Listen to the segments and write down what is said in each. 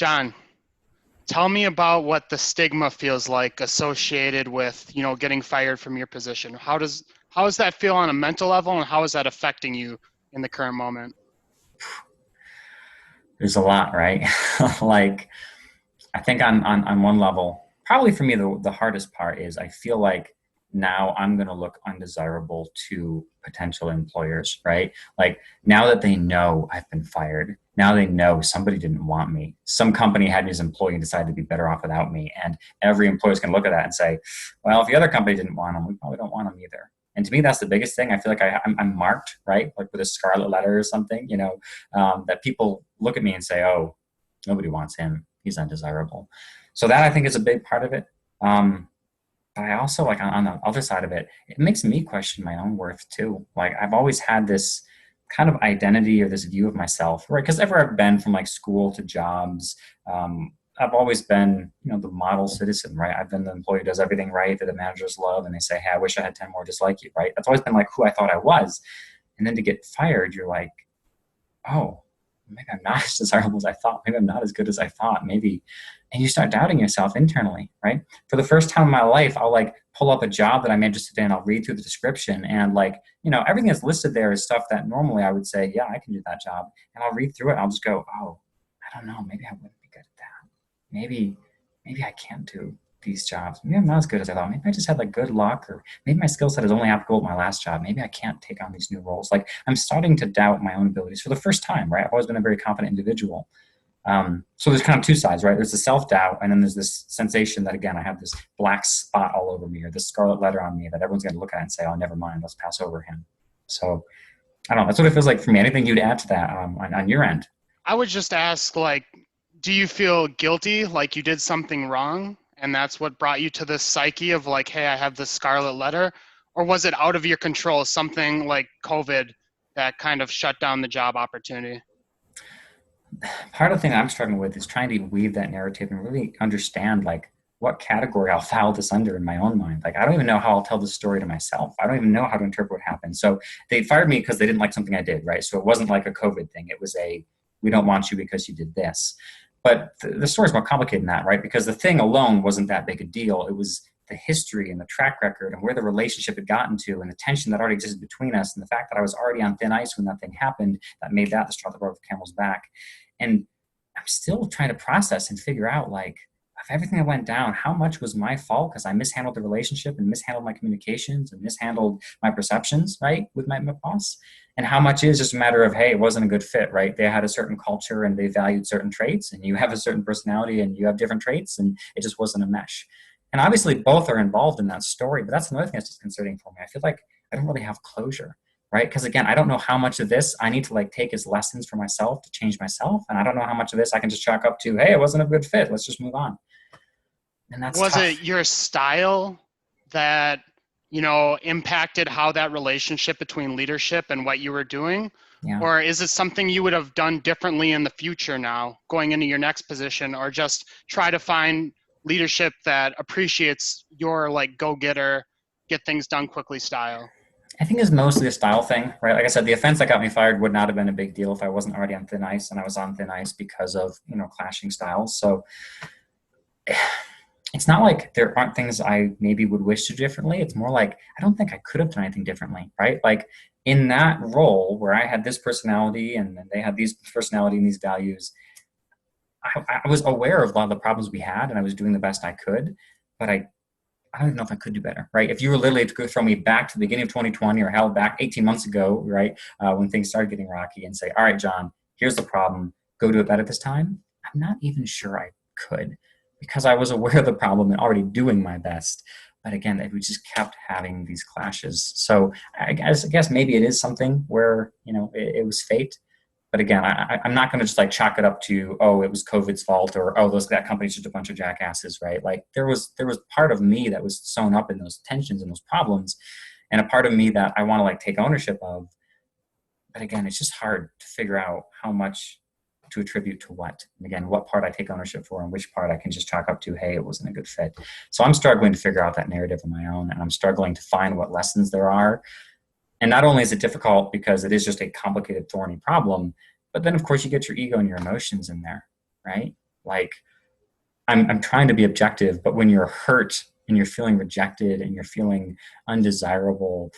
John, tell me about what the stigma feels like associated with, getting fired from your position. How does that feel on a mental level, and how is that affecting you in the current moment? There's a lot, right? Like, I think on one level, probably for me, the hardest part is I feel like now I'm going to look undesirable to potential employers, right? Like, now that they know I've been fired, now they know somebody didn't want me. Some company had me as an employee and decided to be better off without me. And every employer is going to look at that and say, well, if the other company didn't want them, we probably don't want them either. And to me, that's the biggest thing. I feel like I'm marked, right? Like with a Scarlet Letter or something, that people look at me and say, oh, nobody wants him. He's undesirable. So that I think is a big part of it. But I also like on the other side of it, it makes me question my own worth too. Like I've always had this kind of identity or this view of myself, right? Because ever I've been from like school to jobs, I've always been, the model citizen, right? I've been the employee who does everything right that the managers love, and they say, "Hey, I wish I had 10 more just like you," right? That's always been like who I thought I was. And then to get fired, you're like, oh, maybe I'm not as desirable as I thought. Maybe I'm not as good as I thought. Maybe, and you start doubting yourself internally, right? For the first time in my life, I'll like pull up a job that I'm interested in. I'll read through the description, and like, everything that's listed there is stuff that normally I would say, yeah, I can do that job. And I'll read through it. And I'll just go, oh, I don't know. Maybe I wouldn't be good at that. Maybe I can't do these jobs. Maybe I'm not as good as I thought. Maybe I just had like good luck, or maybe my skill set is only applicable at my last job. Maybe I can't take on these new roles. Like I'm starting to doubt my own abilities for the first time, right? I've always been a very confident individual. So there's kind of two sides, right? There's the self-doubt, and then there's this sensation that, again, I have this black spot all over me or this scarlet letter on me that everyone's going to look at and say, oh, never mind, let's pass over him. So I don't know. That's what it feels like for me. Anything you'd add to that on your end? I would just ask, like, do you feel guilty, like you did something wrong, and that's what brought you to this psyche of like, hey, I have this scarlet letter? Or was it out of your control, something like COVID that kind of shut down the job opportunity? Part of the thing I'm struggling with is trying to weave that narrative and really understand like what category I'll file this under in my own mind. Like I don't even know how I'll tell this story to myself. I don't even know how to interpret what happened. So they fired me because they didn't like something I did, right? So it wasn't like a COVID thing. It was a we don't want you because you did this. But the story's more complicated than that, right? Because the thing alone wasn't that big a deal. It was the history and the track record and where the relationship had gotten to and the tension that already existed between us and the fact that I was already on thin ice when that thing happened that made that the straw that broke the camel's back. And I'm still trying to process and figure out like of everything that went down, how much was my fault because I mishandled the relationship and mishandled my communications and mishandled my perceptions, right, with my boss? And how much is just a matter of, hey, it wasn't a good fit, right? They had a certain culture and they valued certain traits, and you have a certain personality and you have different traits, and it just wasn't a mesh. And obviously both are involved in that story, but that's another thing that's disconcerting for me. I feel like I don't really have closure, right? Because again, I don't know how much of this I need to like take as lessons for myself to change myself. And I don't know how much of this I can just chalk up to, hey, it wasn't a good fit. Let's just move on. And that's Was it tough. your style that, impacted how that relationship between leadership and what you were doing? Yeah. Or is it something you would have done differently in the future now, going into your next position, or just try to find leadership that appreciates your like go-getter, get things done quickly style? I think it's mostly a style thing, right? Like I said, the offense that got me fired would not have been a big deal if I wasn't already on thin ice, and I was on thin ice because of, clashing styles. So it's not like there aren't things I maybe would wish to do differently. It's more like I don't think I could have done anything differently, right? Like in that role where I had this personality and they had these personality and these values, I was aware of a lot of the problems we had, and I was doing the best I could, but I don't even know if I could do better, right? If you were literally to throw me back to the beginning of 2020 or held back 18 months ago, right, when things started getting rocky and say, all right, John, here's the problem, go do it better this time, I'm not even sure I could because I was aware of the problem and already doing my best. But again, we just kept having these clashes. So I guess maybe it is something where, it was fate. But again, I'm not going to just like chalk it up to, oh, it was COVID's fault, or oh, that company's just a bunch of jackasses, right? Like there was part of me that was sewn up in those tensions and those problems, and a part of me that I want to like take ownership of. But again, it's just hard to figure out how much to attribute to what. And again, what part I take ownership for and which part I can just chalk up to, hey, it wasn't a good fit. So I'm struggling to figure out that narrative on my own, and I'm struggling to find what lessons there are. And not only is it difficult because it is just a complicated, thorny problem, but then of course you get your ego and your emotions in there, right? Like, I'm trying to be objective, but when you're hurt and you're feeling rejected and you're feeling undesirable,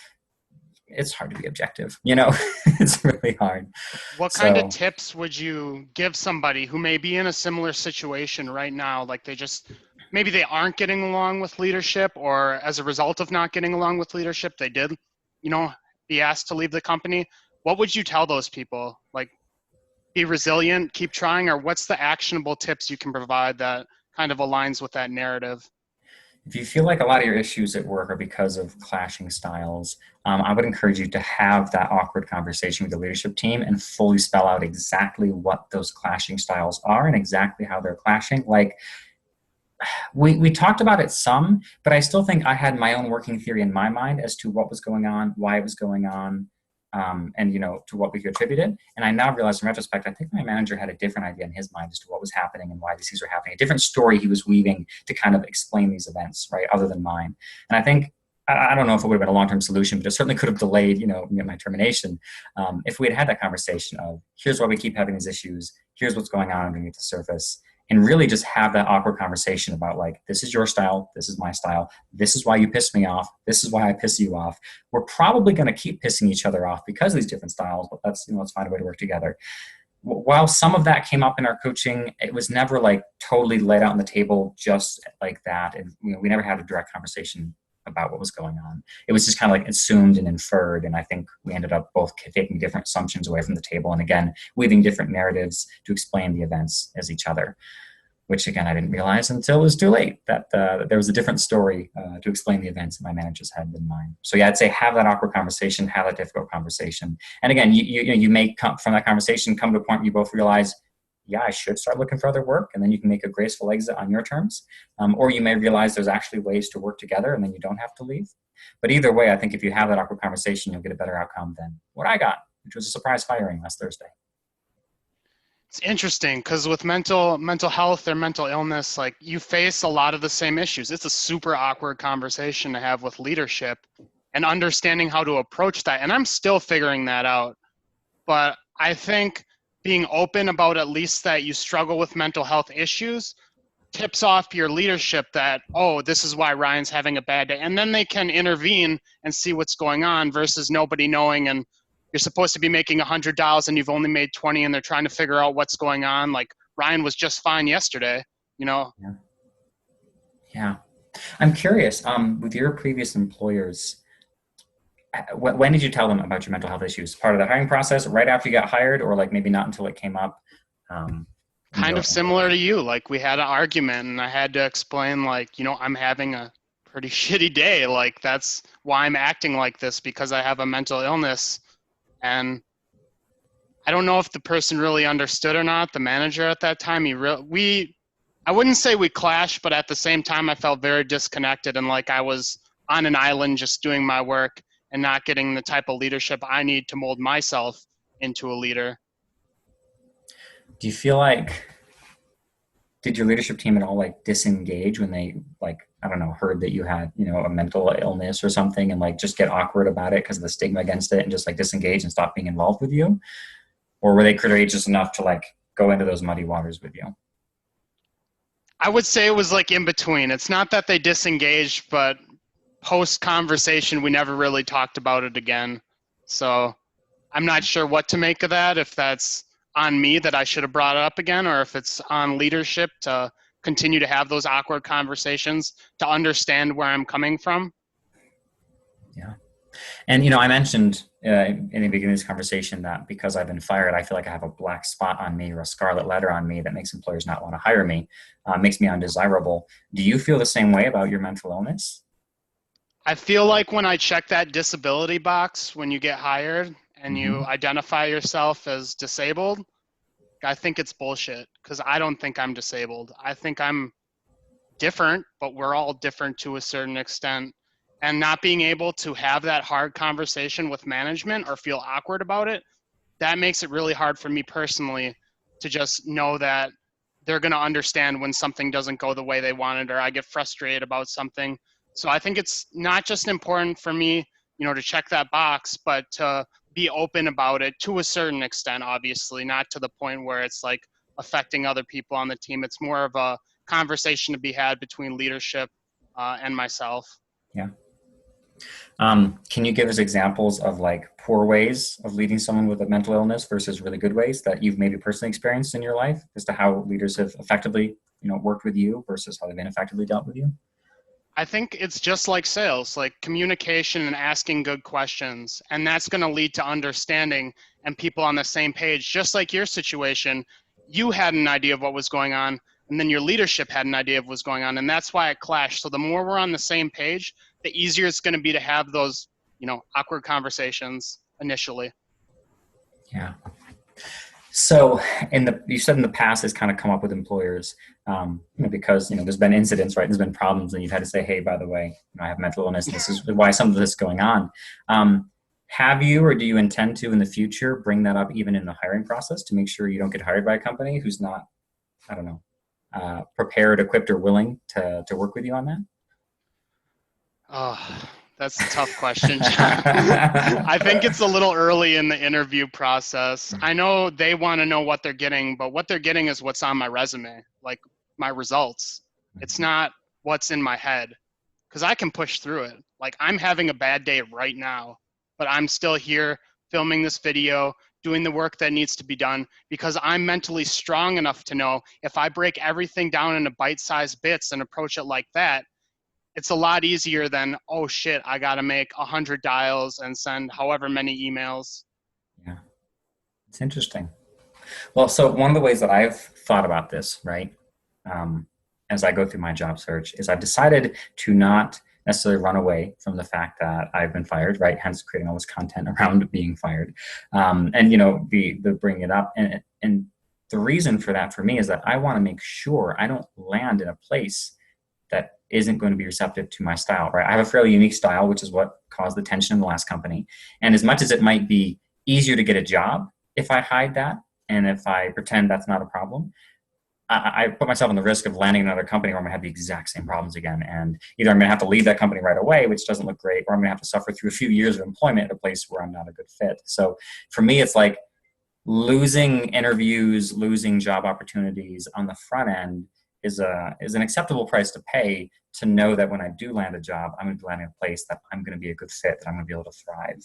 it's hard to be objective, you know. It's really hard. What kind of So tips would you give somebody who may be in a similar situation right now? Like they just, maybe they aren't getting along with leadership, or as a result of not getting along with leadership, they did, you know, be asked to leave the company. What would you tell those people? Like, be resilient, keep trying, or what's the actionable tips you can provide that kind of aligns with that narrative? if you feel like a lot of your issues at work are because of clashing styles, I would encourage you to have that awkward conversation with the leadership team and fully spell out exactly what those clashing styles are and exactly how they're clashing. Like, we talked about it some, but I still think I had my own working theory in my mind as to what was going on, why it was going on, and to what we could attribute it. And I now realize in retrospect, I think my manager had a different idea in his mind as to what was happening and why these things were happening. A different story he was weaving to kind of explain these events, right, other than mine. And I think I don't know if it would have been a long-term solution, but it certainly could have delayed, my termination, if we had had that conversation of here's why we keep having these issues, here's what's going on underneath the surface, and really just have that awkward conversation about like, this is your style, this is my style, this is why you piss me off, this is why I piss you off. We're probably going to keep pissing each other off because of these different styles, but let's find a way to work together. While some of that came up in our coaching, it was never like totally laid out on the table just like that, and we never had a direct conversation about what was going on. It was just kind of like assumed and inferred, and I think we ended up both taking different assumptions away from the table, and again weaving different narratives to explain the events as each other, which again I didn't realize until it was too late that there was a different story to explain the events that my managers had than mine. So yeah, I'd say have that awkward conversation, have that difficult conversation, and again you may come from that conversation come to a point where you both realize, yeah, I should start looking for other work, and then you can make a graceful exit on your terms. Or you may realize there's actually ways to work together, and then you don't have to leave. But either way, I think if you have that awkward conversation, you'll get a better outcome than what I got, which was a surprise firing last Thursday. It's interesting because with mental health or mental illness, like you face a lot of the same issues. It's a super awkward conversation to have with leadership and understanding how to approach that. And I'm still figuring that out. But I think being open about at least that you struggle with mental health issues tips off your leadership that, oh, this is why Ryan's having a bad day. And then they can intervene and see what's going on versus nobody knowing, and you're supposed to be making $100 and you've only made 20 and they're trying to figure out what's going on. Like Ryan was just fine yesterday, you know? Yeah. Yeah. I'm curious, with your previous employers, when did you tell them about your mental health issues? Part of the hiring process, right after you got hired, or like maybe not until it came up? Um, Kind of similar to you. Like we had an argument and I had to explain like, I'm having a pretty shitty day. Like that's why I'm acting like this, because I have a mental illness. And I don't know if the person really understood or not, the manager at that time. I wouldn't say we clashed, but at the same time, I felt very disconnected and like I was on an island just doing my work and not getting the type of leadership I need to mold myself into a leader. Do you feel like, did your leadership team at all like disengage when they like, I don't know, heard that you had, a mental illness or something, and like just get awkward about it because of the stigma against it and just like disengage and stop being involved with you? Or were they courageous enough to like go into those muddy waters with you? I would say it was like in between. It's not that they disengaged, but post conversation, we never really talked about it again. So I'm not sure what to make of that, if that's on me that I should have brought it up again, or if it's on leadership to continue to have those awkward conversations to understand where I'm coming from. Yeah. And, I mentioned in the beginning of this conversation that because I've been fired, I feel like I have a black spot on me or a scarlet letter on me that makes employers not want to hire me, makes me undesirable. Do you feel the same way about your mental illness? I feel like when I check that disability box, when you get hired and you Mm-hmm. identify yourself as disabled, I think it's bullshit because I don't think I'm disabled. I think I'm different, but we're all different to a certain extent. And not being able to have that hard conversation with management or feel awkward about it, that makes it really hard for me personally to just know that they're going to understand when something doesn't go the way they wanted or I get frustrated about something. So I think it's not just important for me, to check that box, but to be open about it to a certain extent, obviously, not to the point where it's like affecting other people on the team. It's more of a conversation to be had between leadership and myself. Yeah. Can you give us examples of like poor ways of leading someone with a mental illness versus really good ways that you've maybe personally experienced in your life as to how leaders have effectively, worked with you versus how they've ineffectively dealt with you? I think it's just like sales, like communication and asking good questions. And that's going to lead to understanding and people on the same page. Just like your situation, you had an idea of what was going on, and then your leadership had an idea of what was going on. And that's why it clashed. So the more we're on the same page, the easier it's going to be to have those, awkward conversations initially. Yeah. So you said in the past it's kind of come up with employers, because, there's been incidents, right? There's been problems and you've had to say, hey, by the way, I have mental illness. And this is why some of this is going on. Have you, or do you intend to in the future bring that up even in the hiring process to make sure you don't get hired by a company who's not, I don't know, prepared, equipped, or willing to work with you on that? Oh, that's a tough question, John. I think it's a little early in the interview process. I know they want to know what they're getting, but what they're getting is what's on my resume, like my results. It's not what's in my head, because I can push through it. Like, I'm having a bad day right now, but I'm still here filming this video, doing the work that needs to be done, because I'm mentally strong enough to know if I break everything down into bite-sized bits and approach it like that, it's a lot easier than, oh shit, I got to make 100 dials and send however many emails. Yeah, it's interesting. Well, so one of the ways that I've thought about this, right, as I go through my job search, is I've decided to not necessarily run away from the fact that I've been fired, right? Hence creating all this content around being fired, and the bringing it up. And the reason for that for me is that I want to make sure I don't land in a place that isn't going to be receptive to my style, right? I have a fairly unique style, which is what caused the tension in the last company. And as much as it might be easier to get a job if I hide that and if I pretend that's not a problem, I put myself in the risk of landing in another company where I'm going to have the exact same problems again. And either I'm going to have to leave that company right away, which doesn't look great, or I'm going to have to suffer through a few years of employment at a place where I'm not a good fit. So for me, it's like losing interviews, losing job opportunities on the front end is an acceptable price to pay to know that when I do land a job, I'm going to be landing a place that I'm going to be a good fit, that I'm going to be able to thrive.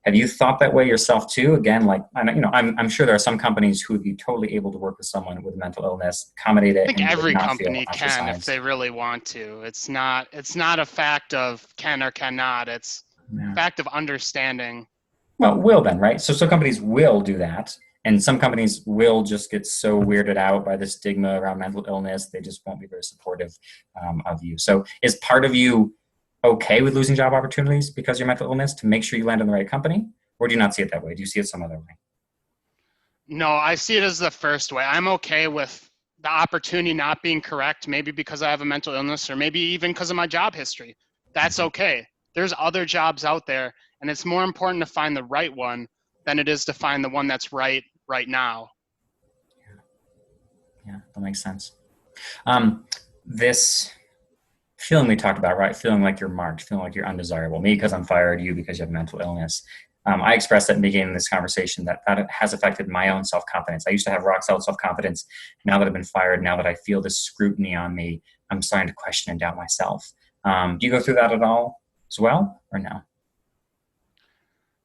Have you thought that way yourself too? Again, like, I'm sure there are some companies who would be totally able to work with someone with mental illness, accommodate it. I think and every not feel company can if ostracized. they really want to. It's not a fact of can or cannot. It's a fact of understanding. Well, will then, right? So companies will do that. And some companies will just get so weirded out by the stigma around mental illness, they just won't be very supportive of you. So is part of you okay with losing job opportunities because of your mental illness to make sure you land in the right company? Or do you not see it that way? Do you see it some other way? No, I see it as the first way. I'm okay with the opportunity not being correct, maybe because I have a mental illness or maybe even because of my job history. That's okay. There's other jobs out there, and it's more important to find the right one than it is to find the one that's right now. Yeah, that makes sense. This feeling we talked about, right? Feeling like you're marked, feeling like you're undesirable. Me because I'm fired, you because you have mental illness. I expressed that in the beginning of this conversation that has affected my own self-confidence. I used to have rock solid self-confidence. Now that I've been fired, now that I feel this scrutiny on me, I'm starting to question and doubt myself. Do you go through that at all as well, or no?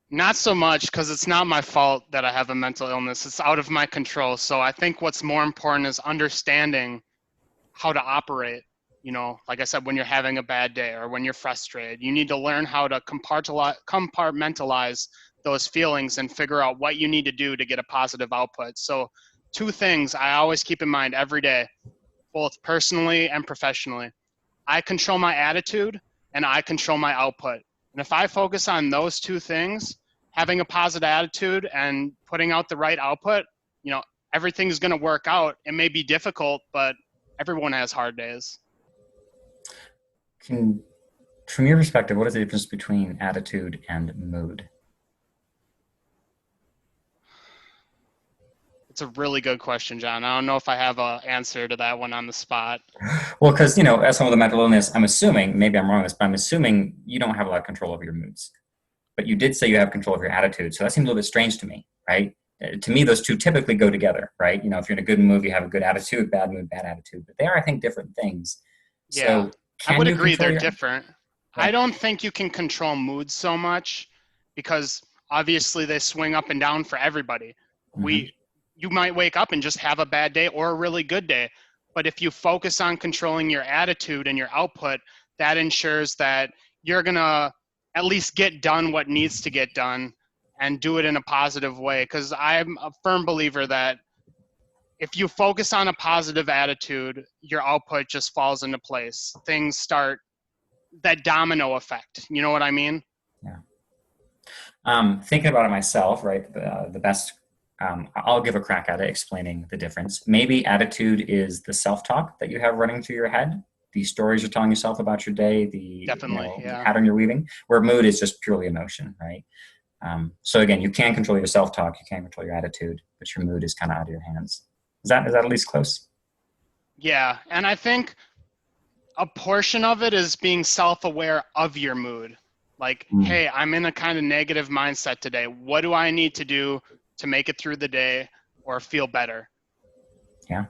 Not so much, because it's not my fault that I have a mental illness. It's out of my control. So I think what's more important is understanding how to operate. Like I said, when you're having a bad day or when you're frustrated, you need to learn how to compartmentalize those feelings and figure out what you need to do to get a positive output. So 2 things I always keep in mind every day, both personally and professionally. I control my attitude and I control my output. And if I focus on those 2 things, having a positive attitude and putting out the right output, everything's going to work out. It may be difficult, but everyone has hard days. From your perspective, what is the difference between attitude and mood? It's a really good question, John. I don't know if I have an answer to that one on the spot. Well, because, as someone with a mental illness, I'm assuming, maybe I'm wrong on this, but I'm assuming you don't have a lot of control over your moods. But you did say you have control of your attitude. So that seems a little bit strange to me, right? to me, those two typically go together, right? You know, if you're in a good mood, you have a good attitude, bad mood, bad attitude. But they are, I think, different things. Yeah, So I can would you agree control they're your, different. I yeah. don't think you can control moods so much because obviously they swing up and down for everybody. Hmm. We You might wake up and just have a bad day or a really good day. But if you focus on controlling your attitude and your output, that ensures that you're going to at least get done what needs to get done and do it in a positive way. Because I'm a firm believer that if you focus on a positive attitude, your output just falls into place. Things start that domino effect. You know what I mean? Yeah. Thinking about it myself, right? The best, I'll give a crack at it, explaining the difference. Maybe attitude is the self-talk that you have running through your head, the stories you're telling yourself about your day, Definitely. the Yeah. pattern you're weaving. Where mood is just purely emotion, right? So again, you can control your self-talk, you can't control your attitude, but your mood is kind of out of your hands. Is that at least close? Yeah. And I think a portion of it is being self aware of your mood. Like, Mm, hey, I'm in a kind of negative mindset today. What do I need to do to make it through the day or feel better? yeah.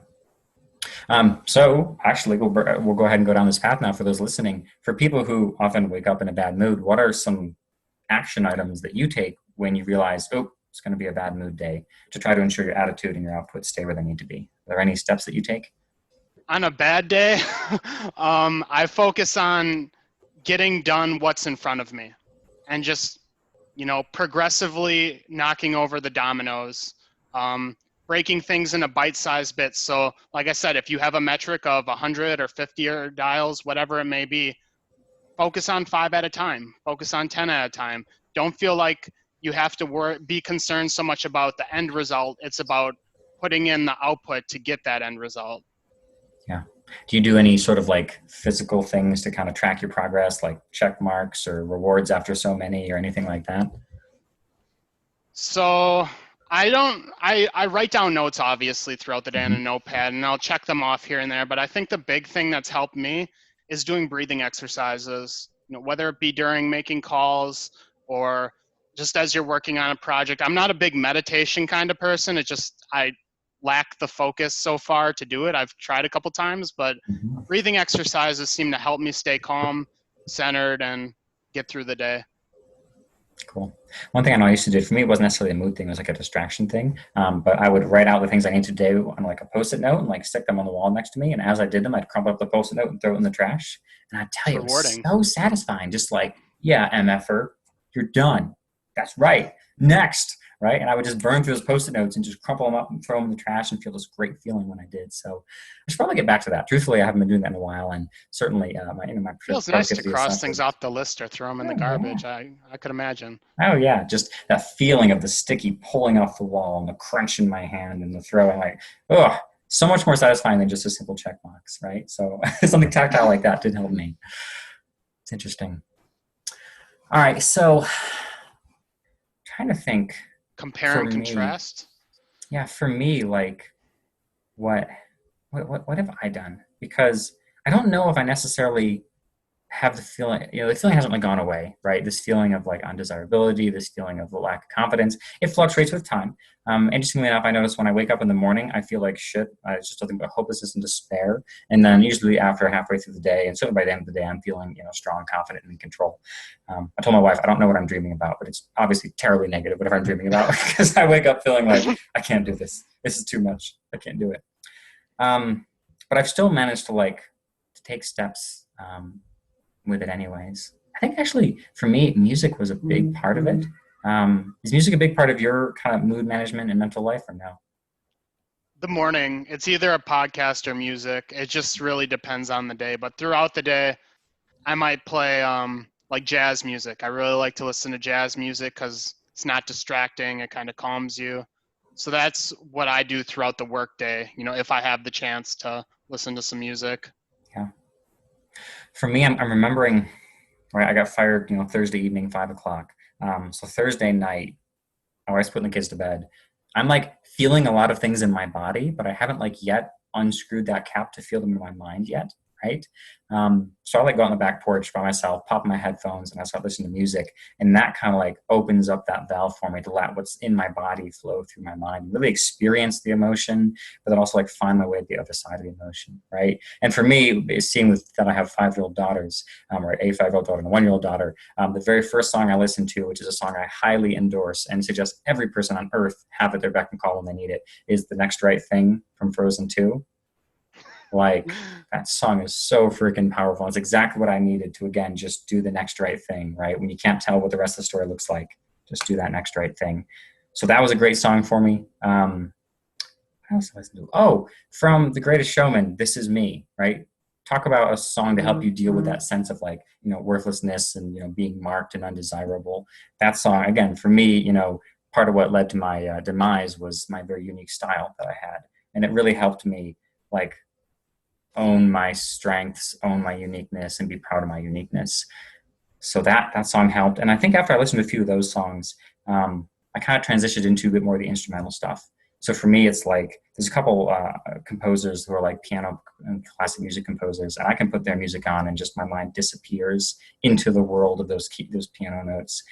So actually, we'll go ahead and go down this path now for those listening. For people who often wake up in a bad mood, what are some action items that you take when you realize, oh, it's going to be a bad mood day, to try to ensure your attitude and your output stay where they need to be? Are there any steps that you take? On a bad day, I focus on getting done what's in front of me and just, progressively knocking over the dominoes, um, breaking things into bite-sized bits. So like I said, if you have a metric of 100 or 50 or dials, whatever it may be, focus on 5 at a time, focus on 10 at a time. Don't feel like you have to be concerned so much about the end result. It's about putting in the output to get that end result. Yeah. Do you do any sort of like physical things to kind of track your progress, like check marks or rewards after so many or anything like that? So I don't. I write down notes obviously throughout the day on Hmm. a notepad, and I'll check them off here and there. But I think the big thing that's helped me is doing breathing exercises. Whether it be during making calls or just as you're working on a project. I'm not a big meditation kind of person. It just I lack the focus so far to do it. I've tried a couple times, but Hmm. breathing exercises seem to help me stay calm, centered, and get through the day. Cool. One thing I know I used to do, for me, it wasn't necessarily a mood thing, it was like a distraction thing. But I would write out the things I need to do on like a post-it note and like stick them on the wall next to me. And as I did them, I'd crumple up the post-it note and throw it in the trash. And I tell It's you, it was rewarding. so satisfying. Just like, yeah, MFer, you're done. That's right. Next. Right. And I would just burn through those post-it notes and just crumple them up and throw them in the trash and feel this great feeling when I did. So I should probably get back to that. Truthfully, I haven't been doing that in a while. And certainly my Feels nice to productivity cross stuff things is, off the list or throw them in the oh, yeah. garbage. I could imagine. Oh yeah, just that feeling of the sticky pulling off the wall and the crunch in my hand and the throwing, like, oh, so much more satisfying than just a simple check box, right? So something tactile like that did help me. It's interesting. All right, so trying to think Compare for and me, contrast. yeah, for me, like what what have I done? Because I don't know if I necessarily have the feeling, the feeling hasn't like gone away, right? This feeling of like undesirability, this feeling of the lack of confidence, it fluctuates with time. Interestingly enough, I notice when I wake up in the morning, I feel like shit. It's just nothing but hopelessness and despair. And then usually after halfway through the day, and certainly by the end of the day, I'm feeling, strong, confident, and in control. I told my wife, I don't know what I'm dreaming about, but it's obviously terribly negative, whatever I'm dreaming about, because I wake up feeling like I can't do this. This is too much. I can't do it. But I've still managed to take steps. With it anyways. I think actually for me, music was a big part of it. Is music a big part of your kind of mood management and mental life or no? The morning, it's either a podcast or music. It just really depends on the day. But throughout the day, I might play like jazz music. I really like to listen to jazz music because it's not distracting. It kind of calms you. So that's what I do throughout the workday. If I have the chance to listen to some music. Yeah. For me, I'm remembering, right, I got fired, Thursday evening, 5 o'clock. So Thursday night, my wife's putting the kids to bed. I'm like feeling a lot of things in my body, but I haven't like yet unscrewed that cap to feel them in my mind yet. right? So I like go on the back porch by myself, pop my headphones, and I start listening to music. And that kind of like opens up that valve for me to let what's in my body flow through my mind, really experience the emotion, but then also like find my way to the other side of the emotion, right? And for me, seeing with that I have 5-year-old daughters, or a 5-year-old daughter and a 1-year-old daughter, the very first song I listened to, which is a song I highly endorse and suggest every person on earth have at their beck and call when they need it, is The Next Right Thing from Frozen 2. Like, that song is so freaking powerful. It's exactly what I needed to, again, just do the next right thing, right? When you can't tell what the rest of the story looks like, just do that next right thing. So that was a great song for me. What else did I listen to? Oh, from The Greatest Showman, This Is Me, right? Talk about a song to help you deal with that sense of like, worthlessness and, being marked and undesirable. That song, again, for me, part of what led to my demise was my very unique style that I had. And it really helped me like own my strengths, own my uniqueness, and be proud of my uniqueness. So that song helped. And I think after I listened to a few of those songs, I kind of transitioned into a bit more of the instrumental stuff. So for me, it's like there's a couple composers who are like piano and classic music composers, and I can put their music on, and just my mind disappears into the world of those piano notes.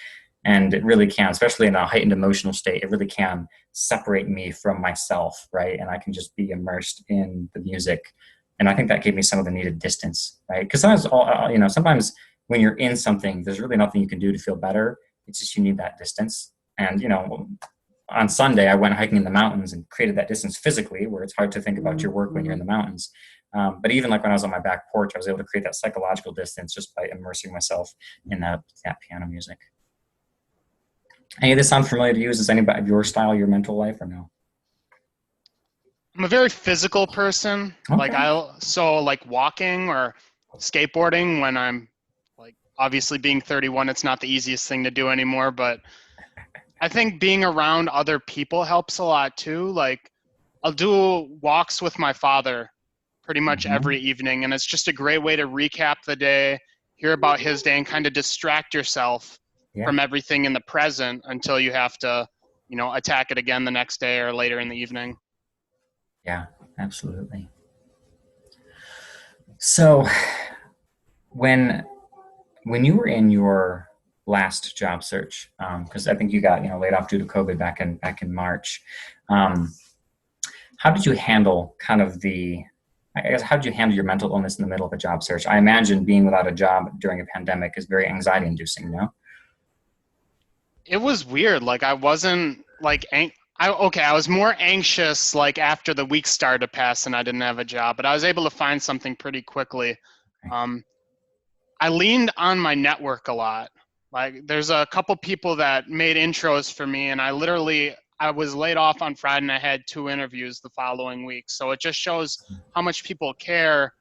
And it really can, especially in a heightened emotional state, it really can separate me from myself, right? And I can just be immersed in the music. And I think that gave me some of the needed distance, right? Because sometimes when you're in something, there's really nothing you can do to feel better. It's just you need that distance. And, on Sunday, I went hiking in the mountains and created that distance physically, where it's hard to think about your work when you're in the mountains. But even like when I was on my back porch, I was able to create that psychological distance just by immersing myself in that piano music. Any of this sound familiar to you? Is this anybody of your style, your mental life, or no? I'm a very physical person. Okay. Like walking or skateboarding when I'm like, obviously being 31, it's not the easiest thing to do anymore, but I think being around other people helps a lot too. Like I'll do walks with my father pretty much Mm-hmm. every evening, and it's just a great way to recap the day, hear about his day, and kind of distract yourself Yeah. from everything in the present until you have to, attack it again the next day or later in the evening. Yeah, absolutely. So when you were in your last job search, because I think you got laid off due to COVID back in March, um, how did you handle I guess how did you handle your mental illness in the middle of a job search? I imagine being without a job during a pandemic is very anxiety inducing, no? It was weird. Like I wasn't like I was more anxious like after the week started to pass and I didn't have a job, but I was able to find something pretty quickly. Okay. Um, I leaned on my network a lot. Like there's a couple people that made intros for me, and I was laid off on Friday and I had 2 interviews the following week. So it just shows how much people care.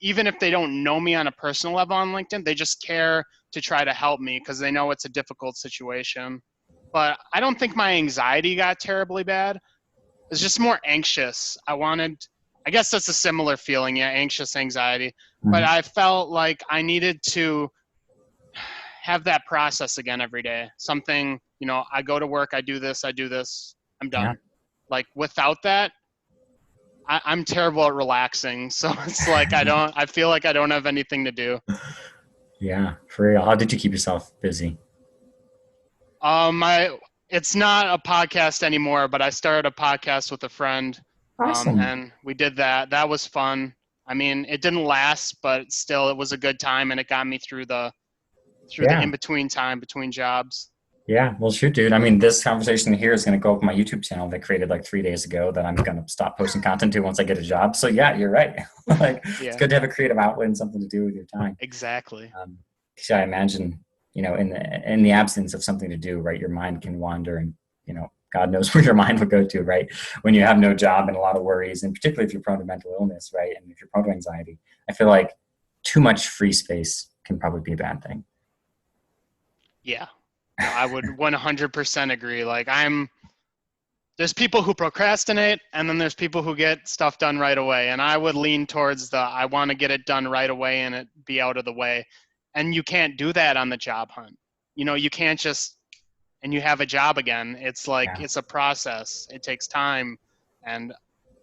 Even if they don't know me on a personal level on LinkedIn, they just care to try to help me because they know it's a difficult situation. But I don't think my anxiety got terribly bad. It's just more anxious. I guess that's a similar feeling, yeah, anxious anxiety. But Mhm. I felt like I needed to have that process again every day. Something, I go to work, I do this, I'm Yeah. done. Like without that, I'm terrible at relaxing. So it's like I feel like I don't have anything to do. Yeah, for real. How did you keep yourself busy? I It's not a podcast anymore, but I started a podcast with a friend, Awesome. and we did that. That was fun. I mean, it didn't last, but still, it was a good time, and it got me through the Yeah. in between time between jobs. Yeah. Well, shoot, dude. I mean, this conversation here is going to go up on my YouTube channel that I created like 3 days ago that I'm going to stop posting content to once I get a job. So yeah, you're right. Like it's Yeah, good to have a creative outlet and something to do with your time. exactly. 'Cause I imagine, in the absence of something to do, right, your mind can wander, and God knows where your mind would go to, right, when you have no job and a lot of worries, and particularly if you're prone to mental illness, right, and if you're prone to anxiety. I feel like too much free space can probably be a bad thing. Yeah. No, I would 100% agree. Like there's people who procrastinate and then there's people who get stuff done right away. And I would lean towards I want to get it done right away and it be out of the way. And you can't do that on the job hunt. You can't just, and you have a job again. It's like, Yeah. it's a process. It takes time. And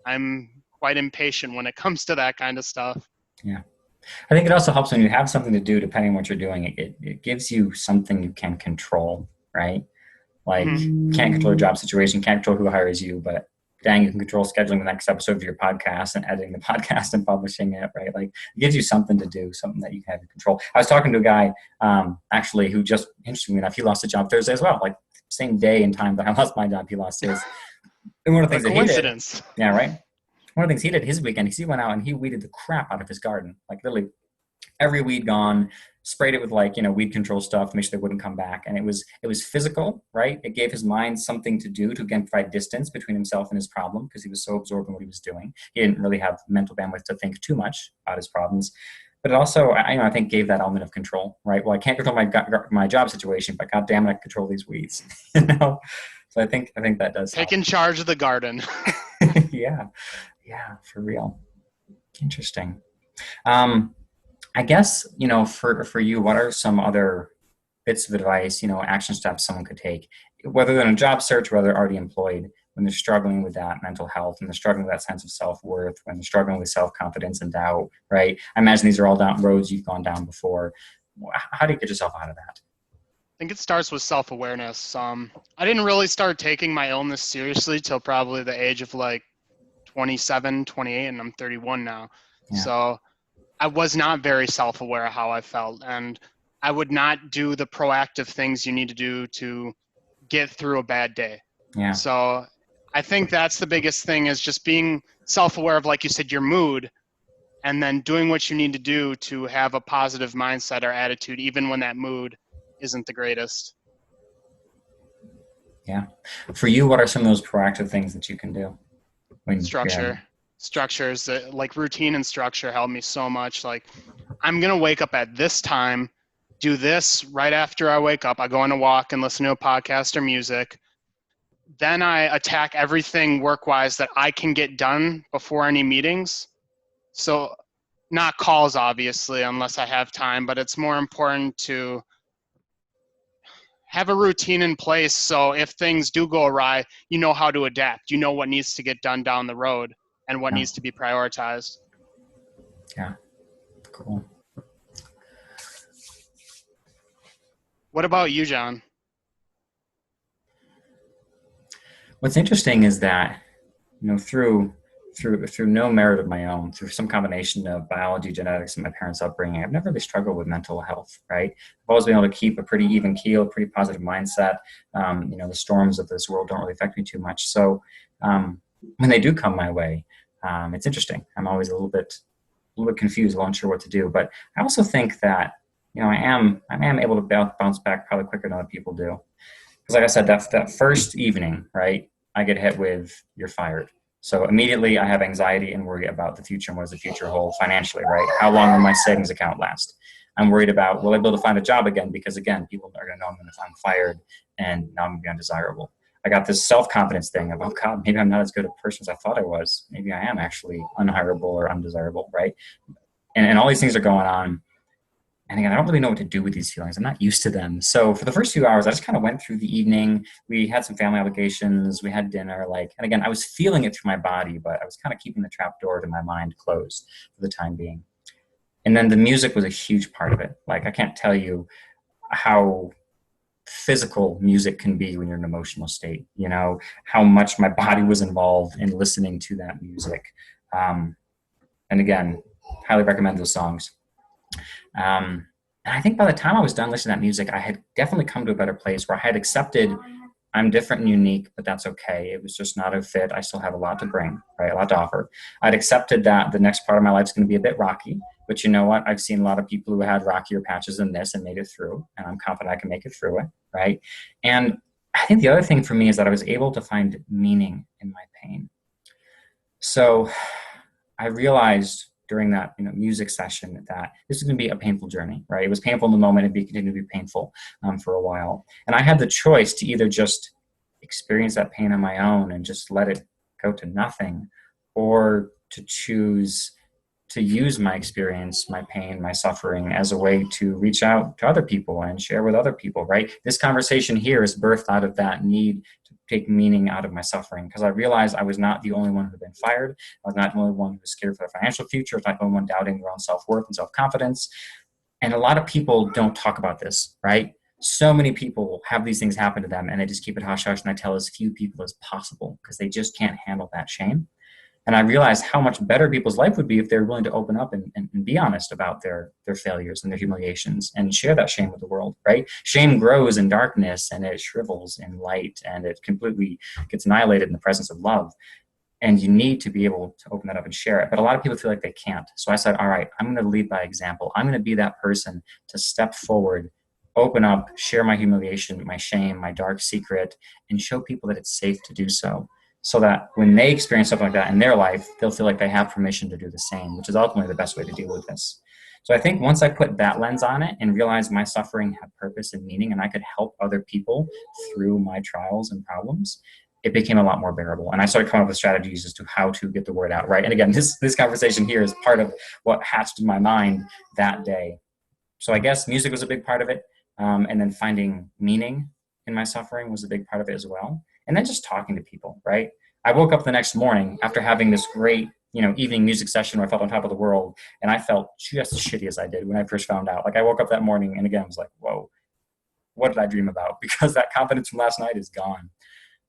I'm quite impatient when it comes to that kind of stuff. Yeah. I think it also helps when you have something to do, depending on what you're doing, it gives you something you can control, right? Like, Hmm. can't control your job situation, can't control who hires you, but dang, you can control scheduling the next episode of your podcast and editing the podcast and publishing it, right? Like, it gives you something to do, something that you can have in control. I was talking to a guy, actually, who just, interestingly enough, he lost a job Thursday as well. Like, same day and time that I lost my job, he lost his. And one of the What a things that he did, coincidence. yeah, right? One of the things he did his weekend is he went out and he weeded the crap out of his garden. Like, literally every weed gone, sprayed it with, like, weed control stuff to make sure they wouldn't come back. And it was physical, right? It gave his mind something to do to, again, provide distance between himself and his problem, because he was so absorbed in what he was doing. He didn't really have mental bandwidth to think too much about his problems. But it also, I think, gave that element of control, right? Well, I can't control my job situation, but God damn it, I can control these weeds, So I think that does help. Taking charge of the garden. Yeah, yeah, for real. Interesting. Um, I guess, for you, what are some other bits of advice, action steps someone could take, whether they're in a job search, whether they're already employed, when they're struggling with that mental health, and they're struggling with that sense of self-worth, when they're struggling with self-confidence and doubt, right? I imagine these are all down roads you've gone down before. How do you get yourself out of that? I think it starts with self-awareness. I didn't really start taking my illness seriously till probably the age of like 27, 28, and I'm 31 now. Yeah, So I was not very self-aware of how I felt, and I would not do the proactive things you need to do to get through a bad day. yeah, So I think that's the biggest thing, is just being self-aware of, like you said, your mood, and then doing what you need to do to have a positive mindset or attitude, even when that mood isn't the greatest. yeah. For you, what are some of those proactive things that you can do when you're having? Structures, like routine and structure help me so much. Like, I'm going to wake up at this time, do this right after I wake up. I go on a walk and listen to a podcast or music. Then I attack everything work-wise that I can get done before any meetings. So not calls, obviously, unless I have time, but it's more important to have a routine in place. So if things do go awry, you know how to adapt. You know what needs to get done down the road and what Yeah, needs to be prioritized. yeah, cool. What about you, John? What's interesting is that, through no merit of my own, through some combination of biology, genetics, and my parents' upbringing, I've never really struggled with mental health, right? I've always been able to keep a pretty even keel, pretty positive mindset. The storms of this world don't really affect me too much. So when they do come my way, it's interesting. I'm always a little bit confused, a little unsure what to do. But I also think that, I am able to bounce back probably quicker than other people do. Because, like I said, that first evening, right, I get hit with, you're fired. So immediately I have anxiety and worry about the future and what does the future hold financially, right? How long will my savings account last? I'm worried about, will I be able to find a job again? Because, again, people are going to know I'm fired, and now I'm going to be undesirable. I got this self-confidence thing of, oh God, maybe I'm not as good a person as I thought I was. Maybe I am actually unhireable or undesirable, right? And all these things are going on. And again, I don't really know what to do with these feelings. I'm not used to them. So for the first few hours, I just kind of went through the evening. We had some family obligations. We had dinner. And again, I was feeling it through my body, but I was kind of keeping the trap door to my mind closed for the time being. And then the music was a huge part of it. Like, I can't tell you how physical music can be when you're in an emotional state, how much my body was involved in listening to that music. And again, highly recommend those songs. And I think by the time I was done listening to that music, I had definitely come to a better place where I had accepted I'm different and unique, but that's okay. It was just not a fit. I still have a lot to bring, right? A lot to offer. I'd accepted that the next part of my life is going to be a bit rocky, but you know what? I've seen a lot of people who had rockier patches than this and made it through, and I'm confident I can make it through it, right? And I think the other thing for me is that I was able to find meaning in my pain. So I realized during that music session that this is going to be a painful journey, right? It was painful in the moment and continue to be painful for a while. And I had the choice to either just experience that pain on my own and just let it go to nothing, or to choose to use my experience, my pain, my suffering as a way to reach out to other people and share with other people, right? This conversation here is birthed out of that need to take meaning out of my suffering, because I realized I was not the only one who had been fired. I was not the only one who was scared for their financial future. I was not the only one doubting their own self-worth and self-confidence. And a lot of people don't talk about this, right? So many people have these things happen to them and they just keep it hush hush, and I tell as few people as possible because they just can't handle that shame. And I realized how much better people's life would be if they're willing to open up and be honest about their failures and their humiliations and share that shame with the world, right? Shame grows in darkness and it shrivels in light and it completely gets annihilated in the presence of love. And you need to be able to open that up and share it. But a lot of people feel like they can't. So I said, all right, I'm going to lead by example. I'm going to be that person to step forward, open up, share my humiliation, my shame, my dark secret, and show people that it's safe to do so. So that when they experience something like that in their life, they'll feel like they have permission to do the same, which is ultimately the best way to deal with this. So I think once I put that lens on it and realized my suffering had purpose and meaning and I could help other people through my trials and problems, it became a lot more bearable. And I started coming up with strategies as to how to get the word out, right? And again, this conversation here is part of what hatched in my mind that day. So I guess music was a big part of it. And then finding meaning in my suffering was a big part of it as well. And then just talking to people, right? I woke up the next morning after having this great, evening music session where I felt on top of the world, and I felt just as shitty as I did when I first found out. Like I woke up that morning and again, I was like, whoa, what did I dream about? Because that confidence from last night is gone.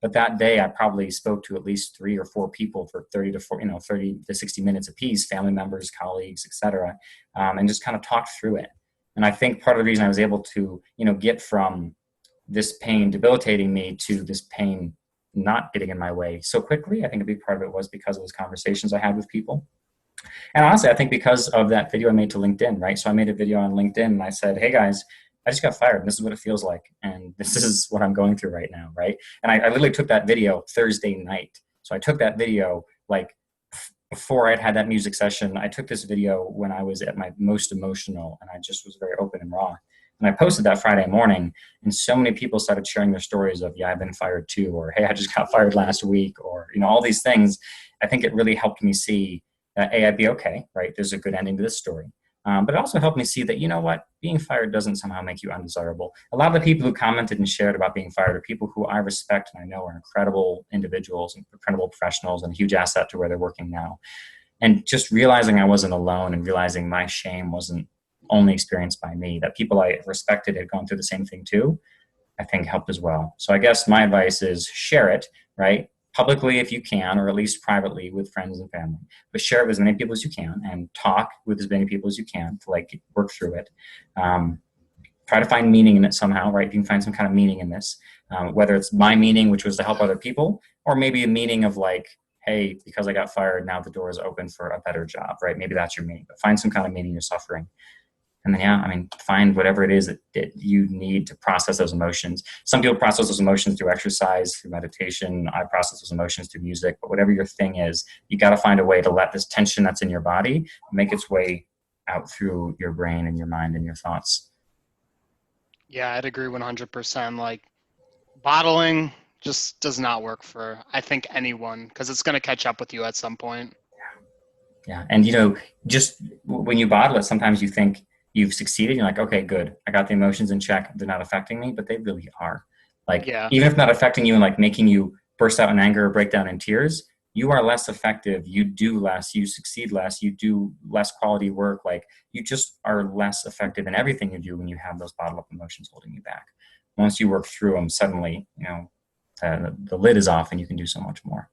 But that day I probably spoke to at least 3 or 4 people for 30 to 60 minutes apiece, family members, colleagues, etc., and just kind of talked through it. And I think part of the reason I was able to, get from this pain debilitating me to this pain not getting in my way so quickly, I think a big part of it was because of those conversations I had with people. And honestly, I think because of that video I made to LinkedIn, right? So I made a video on LinkedIn and I said, hey guys, I just got fired and this is what it feels like. And this is what I'm going through right now, right? And I literally took that video Thursday night. So I took that video like before I'd had that music session. I took this video when I was at my most emotional and I just was very open and raw. And I posted that Friday morning, and so many people started sharing their stories of, yeah, I've been fired too, or hey, I just got fired last week, or all these things. I think it really helped me see that I'd be okay, right? There's a good ending to this story. But it also helped me see that, being fired doesn't somehow make you undesirable. A lot of the people who commented and shared about being fired are people who I respect and I know are incredible individuals and incredible professionals and a huge asset to where they're working now. And just realizing I wasn't alone and realizing my shame wasn't only experienced by me, that people I respected had gone through the same thing too, I think helped as well. So I guess my advice is share it, right? Publicly if you can, or at least privately with friends and family, but share it with as many people as you can and talk with as many people as you can to work through it. Try to find meaning in it somehow, right? If you can find some kind of meaning in this, whether it's my meaning, which was to help other people, or maybe a meaning of hey, because I got fired, now the door is open for a better job, right? Maybe that's your meaning, but find some kind of meaning in your suffering. And then, find whatever it is that you need to process those emotions. Some people process those emotions through exercise, through meditation. I process those emotions through music. But whatever your thing is, you got to find a way to let this tension that's in your body make its way out through your brain and your mind and your thoughts. Yeah, I'd agree 100%. Bottling just does not work for, I think, anyone, because it's going to catch up with you at some point. Yeah. And, just when you bottle it, sometimes you think you've succeeded. You're like, okay, good. I got the emotions in check. They're not affecting me, but they really are. Even if not affecting you and making you burst out in anger or break down in tears, you are less effective. You do less, you succeed less, you do less quality work. You just are less effective in everything you do when you have those bottled up emotions holding you back. Once you work through them, suddenly, the lid is off and you can do so much more.